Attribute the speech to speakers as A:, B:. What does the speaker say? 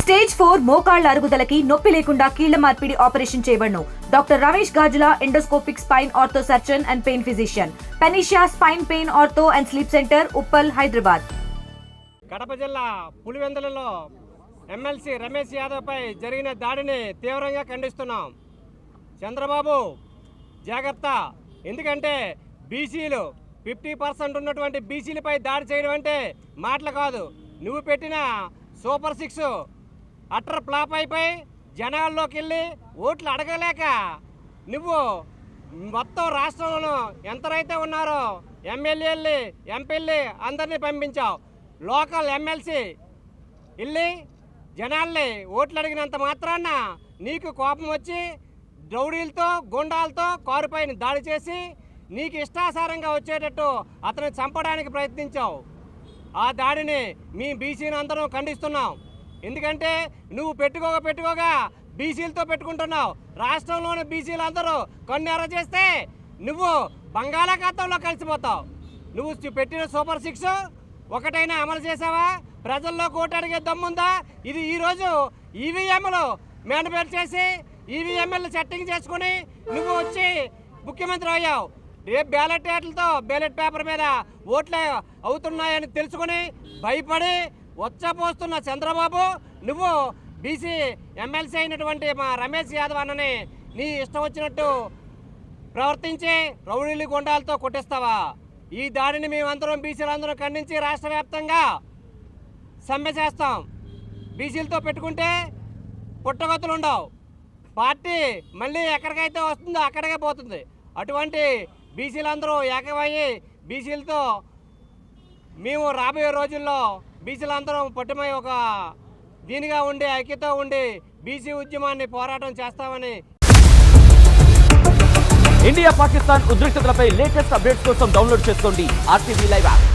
A: Stage 4 మోకాళ్ల అరుగుదలకి నొప్పి లేకుండా కీళ్ల మార్పిడి ఆపరేషన్ చేయబడును. Doctor Ramesh Gajula, endoscopic spine ortho surgeon and pain physician, పెనిషియా spine pain ortho and sleep centre, Uppal, Hyderabad.
B: Kadapa జిల్లా పులివెందులలో ఎమ్మెల్సీ రమేష్ యాదవ్ పై జరిగిన దాడిని తీవ్రంగా ఖండిస్తున్నాం. చంద్రబాబు జాగ్రత్త, ఎందుకంటే బీసీలు 50% ఉన్నటువంటి బీసీలపై దాడి చేయడం అంటే మాటలు కాదు. నువ్వు పెట్టిన సూపర్ 6 అట్టర్ ఫ్లాప్ అయిపోయి జనాల్లోకి వెళ్ళి ఓట్లు అడగలేక నువ్వు మొత్తం రాష్ట్రంలో ఎంతరైతే ఉన్నారో ఎమ్మెల్యేలు, ఎంపీలు అందరినీ పంపించావు. లోకల్ ఎమ్మెల్సీ వెళ్ళి జనాల్ని ఓట్లు అడిగినంత మాత్రాన నీకు కోపం వచ్చి రౌడీలతో, గుండాలతో కారుపైన దాడి చేసి నీకు ఇష్టాసారంగా వచ్చేటట్టు అతను చంపడానికి ప్రయత్నించావు. ఆ దాడిని మీ బీసీని అందరం ఖండిస్తున్నాం. ఎందుకంటే నువ్వు పెట్టుకోగా బీసీలతో పెట్టుకుంటున్నావు. రాష్ట్రంలోని బీసీలు అందరూ కన్నెర చేస్తే నువ్వు బంగాళాఖాతంలో కలిసిపోతావు. నువ్వు పెట్టిన సూపర్ 6 ఒకటైనా అమలు చేసావా? ప్రజల్లో ఓటు అడిగే దమ్ముందా? ఇది ఈరోజు ఈవీఎంలు మేనిఫెస్ట్ చేసి ఈవీఎంఎల్ సెట్టింగ్ చేసుకుని నువ్వు వచ్చి ముఖ్యమంత్రి అయ్యావు. రేపు బ్యాలెట్ పేపర్ మీద ఓట్లు అవుతున్నాయని తెలుసుకుని భయపడి వచ్చపోస్తున్న చంద్రబాబు, నువ్వు బీసీ ఎమ్మెల్సీ అయినటువంటి మా రమేష్ యాదవ్ అన్నని నీ ఇష్టం వచ్చినట్టు ప్రవర్తించి రౌడీలు, గుండాలతో కొట్టిస్తావా? ఈ దాడిని మేమందరం బీసీలందరం ఖండించి రాష్ట్ర వ్యాప్తంగా సమ్మె చేస్తాం. బీసీలతో పెట్టుకుంటే పుట్టగొత్తులు ఉండవు. పార్టీ మళ్ళీ ఎక్కడికైతే వస్తుందో అక్కడికే పోతుంది. అటువంటి బీసీలందరూ ఏకమయ్యి బీసీలతో మేము రాబోయే రోజుల్లో బీసీలందరం పట్టుమై ఒక దీనిగా ఉండి ఐక్యతో ఉండి బీసీ ఉద్యమాన్ని పోరాటం చేస్తామని.
C: ఇండియా పాకిస్తాన్ ఉద్రిక్తతలపై లేటెస్ట్ అప్డేట్స్ కోసం డౌన్లోడ్ చేసుకోండి RTV లైవ్ యాప్.